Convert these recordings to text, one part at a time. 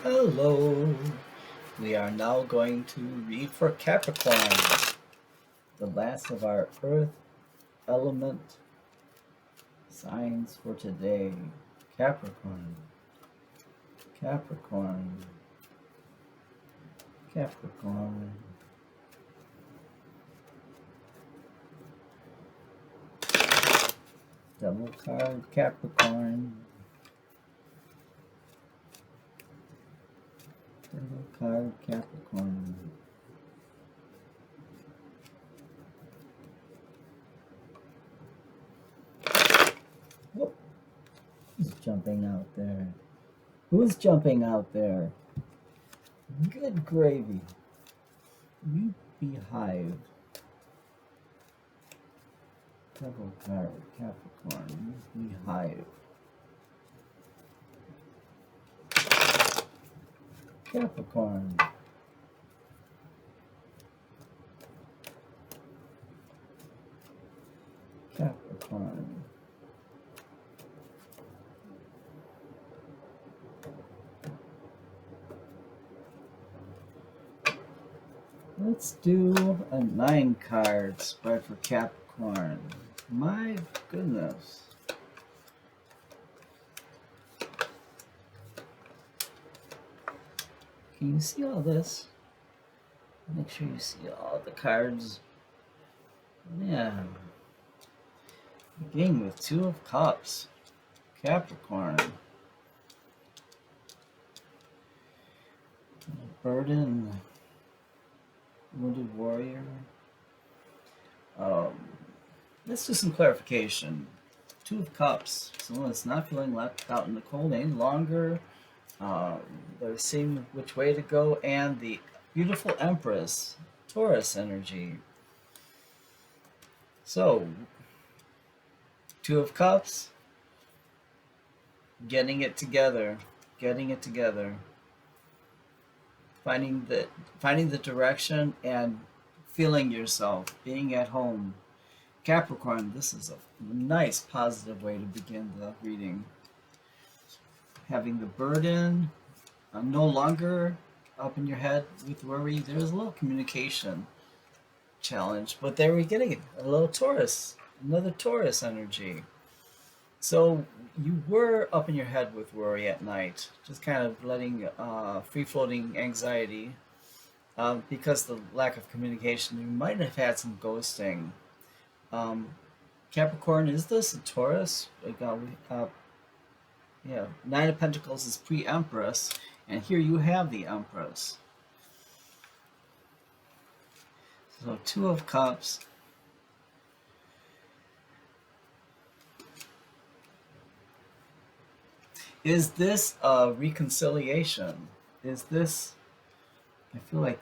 Hello. We are now going to read for Capricorn, the last of our Earth element signs for today. Capricorn, Capricorn, Capricorn. Double card, Capricorn. Double card, Capricorn. Whoop. Who's jumping out there? Who's jumping out there? Good gravy. You beehive. Double card, Capricorn. You beehive. Capricorn. Capricorn. Let's do a 9 card spread for Capricorn. My goodness. Can you see all this? Make sure you see all the cards. Yeah. Beginning with 2 of Cups. Capricorn. Burden. Wounded Warrior. Let's do some clarification. 2 of Cups. Someone that's not feeling left out in the cold any longer. They're seeing which way to go, and the beautiful Empress, Taurus energy. So, 2 of Cups, getting it together, finding the direction and feeling yourself, being at home. Capricorn, this is a nice positive way to begin the reading. Having the burden, no longer up in your head with worry. There's a little communication challenge, but there we're getting it. A little Taurus, another Taurus energy. So you were up in your head with worry at night, just kind of letting free-floating anxiety because the lack of communication. You might have had some ghosting. Capricorn, is this a Taurus? Yeah, 9 of Pentacles is pre-Empress, and here you have the Empress. So 2 of Cups. Is this a reconciliation? Is this... I feel like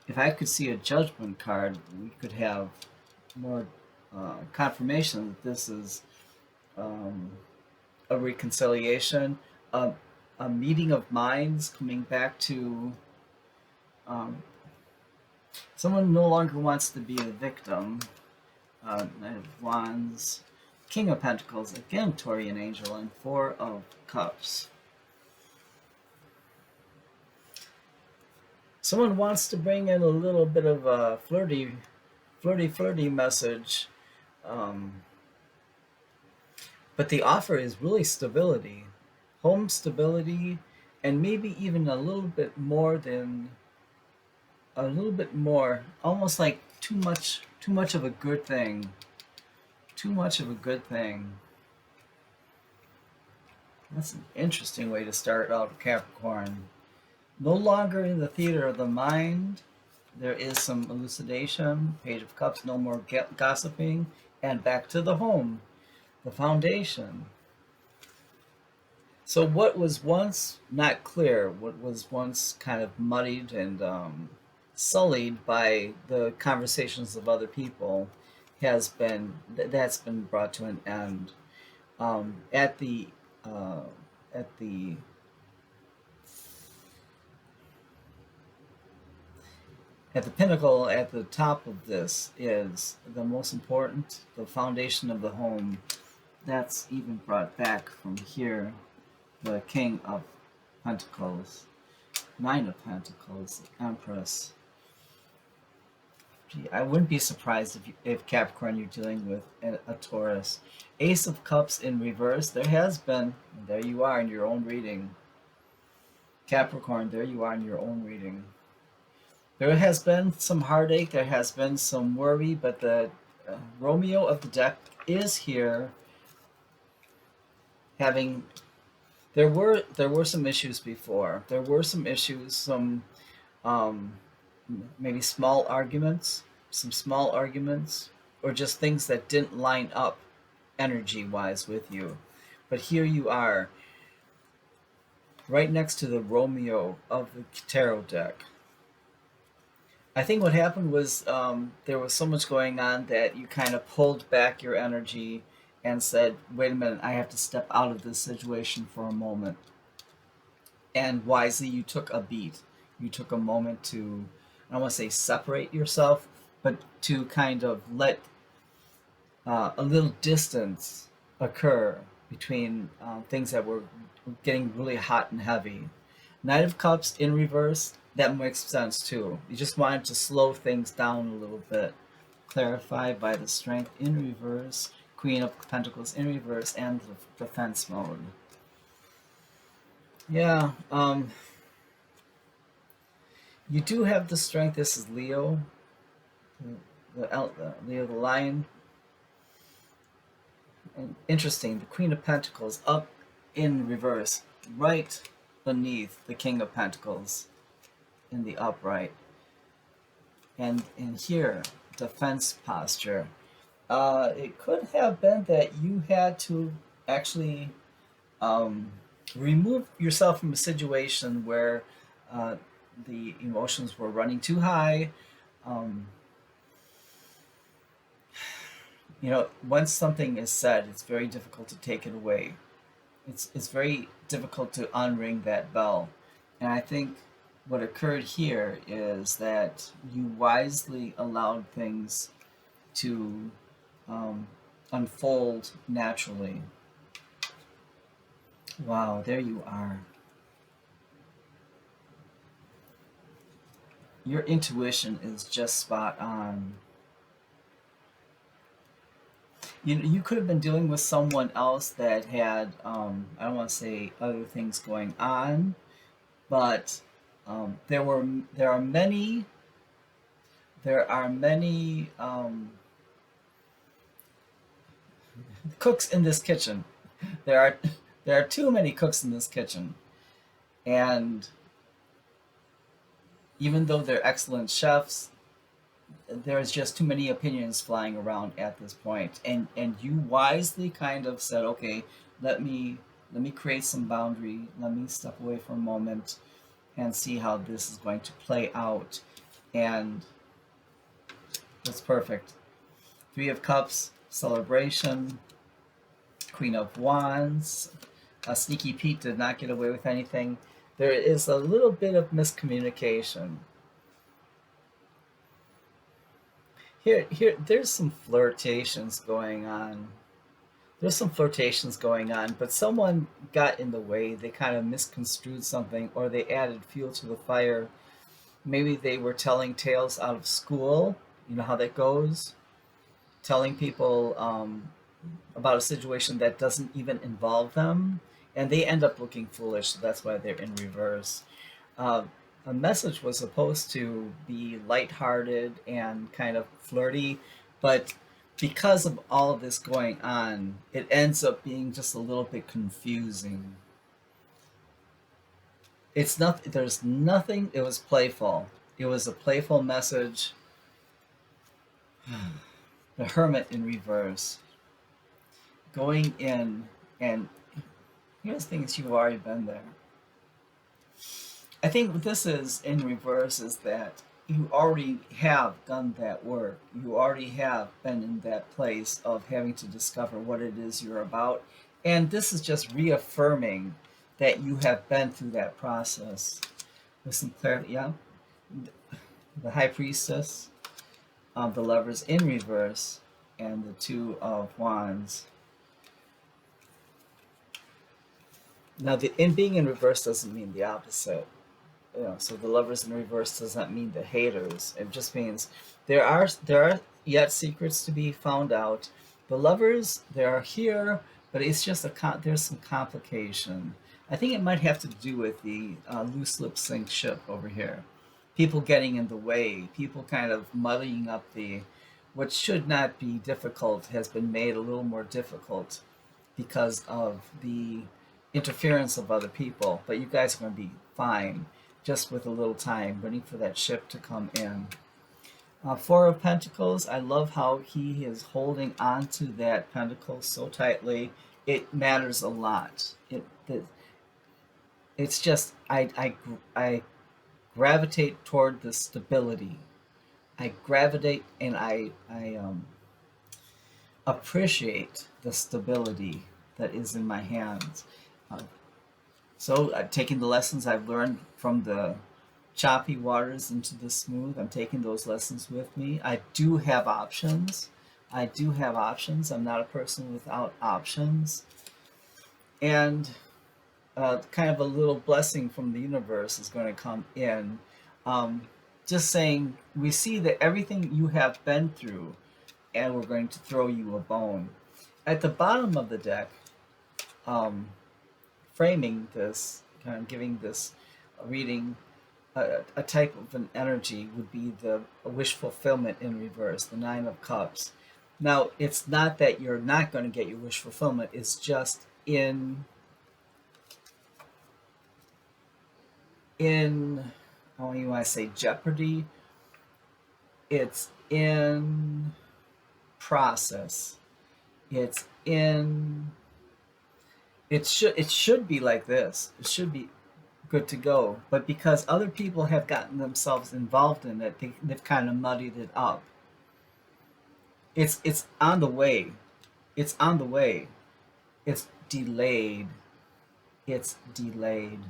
if I could see a Judgment card, we could have more confirmation that this is a reconciliation, a meeting of minds, coming back to someone no longer wants to be the victim. Knight of Wands, King of Pentacles, again Taurian Angel, and 4 of Cups. Someone wants to bring in a little bit of a flirty message. But the offer is really stability, home stability, and maybe even a little bit more, almost like too much of a good thing. Too much of a good thing. That's an interesting way to start out Capricorn. No longer in the theater of the mind. There is some elucidation. Page of Cups, no more gossiping, and back to the home, the foundation. So what was once not clear, what was once kind of muddied and sullied by the conversations of other people, that's been brought to an end. At the pinnacle, at the top of this, is the most important, the foundation of the home. That's even brought back from here, the King of Pentacles, Nine of Pentacles, Empress. Gee, I wouldn't be surprised if Capricorn, you're dealing with a Taurus. Ace of Cups in reverse. There has been, and there you are in your own reading. Capricorn, there you are in your own reading. There has been some heartache, there has been some worry, but the Romeo of the deck is here having there were some issues before. There were some issues, some um, maybe some small arguments, or just things that didn't line up energy wise with you. But here you are, right next to the Romeo of the tarot deck. I think what happened was there was so much going on that you kind of pulled back your energy and said, wait a minute, I have to step out of this situation for a moment. And wisely, you took a beat. You took a moment to, I don't want to say separate yourself, but to kind of let a little distance occur between things that were getting really hot and heavy. Knight of Cups in reverse, that makes sense too. You just wanted to slow things down a little bit. Clarified by the Strength in reverse, Queen of Pentacles in reverse, and the defense mode. Yeah, you do have the Strength. This is Leo, the Leo the Lion. And interesting, the Queen of Pentacles up in reverse, right beneath the King of Pentacles in the upright. And in here, defense posture. It could have been that you had to actually remove yourself from a situation where the emotions were running too high. Once something is said, it's very difficult to take it away. It's very difficult to unring that bell. And I think what occurred here is that you wisely allowed things to unfold naturally. Wow, there you are. Your intuition is just spot on. You could have been dealing with someone else that had I don't want to say other things going on, but there are many cooks in this kitchen. There are too many cooks in this kitchen, and even though they're excellent chefs, there's just too many opinions flying around at this point. And you wisely kind of said, okay, let me create some boundary. Let me step away for a moment and see how this is going to play out. And that's perfect. Three of Cups, celebration. Queen of Wands. Sneaky Pete did not get away with anything. There is a little bit of miscommunication. Here, there's some flirtations going on. But someone got in the way. They kind of misconstrued something, or they added fuel to the fire. Maybe they were telling tales out of school. You know how that goes? Telling people about a situation that doesn't even involve them, and they end up looking foolish. So that's why they're in reverse. A message was supposed to be lighthearted and kind of flirty, but because of all of this going on, it ends up being just a little bit confusing. There's nothing, it was playful. It was a playful message. The Hermit in reverse. Going in, and here's things you've already been there. I think what this is in reverse is that you already have done that work. You already have been in that place of having to discover what it is you're about. And this is just reaffirming that you have been through that process. With some clarity, yeah. The High Priestess, the Lovers in reverse, and the Two of Wands. Now, the in being in reverse doesn't mean the opposite. You know, so the lovers in reverse does not mean the haters. It just means there are yet secrets to be found out. The lovers, they are here, but it's just there's some complication. I think it might have to do with the loose lip sync ship over here. People getting in the way, people kind of muddying up the what should not be difficult has been made a little more difficult because of the interference of other people. But you guys are going to be fine just with a little time, waiting for that ship to come in. Four of Pentacles, I love how he is holding on to that pentacle so tightly. It matters a lot. It's just, I gravitate toward the stability. I gravitate and I appreciate the stability that is in my hands. Uh, so taking the lessons I've learned from the choppy waters into the smooth, I'm taking those lessons with me. I do have options. I do have options. I'm not a person without options. And kind of a little blessing from the universe is going to come in. Um, just saying, we see that everything you have been through, and we're going to throw you a bone. At the bottom of the deck, um, framing this, kind of giving this reading a type of an energy would be the wish fulfillment in reverse, the Nine of Cups. Now, it's not that you're not going to get your wish fulfillment, it's just in I don't even want to say jeopardy. It's in process. It's in it should be like this. It should be good to go. But because other people have gotten themselves involved in it, they've kind of muddied it up. It's on the way. It's on the way. It's delayed. It's delayed.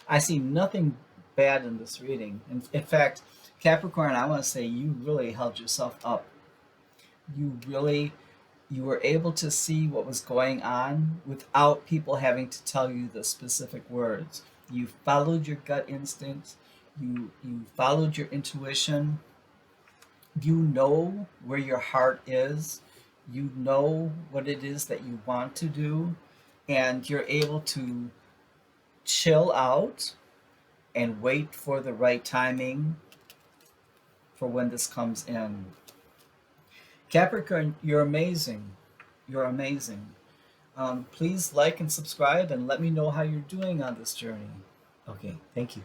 I see nothing bad in this reading. In fact, Capricorn, I want to say you really held yourself up. You really you were able to see what was going on without people having to tell you the specific words. You followed your gut instincts. You followed your intuition. You know where your heart is. You know what it is that you want to do, and you're able to chill out and wait for the right timing for when this comes in. Capricorn, you're amazing. You're amazing. Please like and subscribe and let me know how you're doing on this journey. Okay, thank you.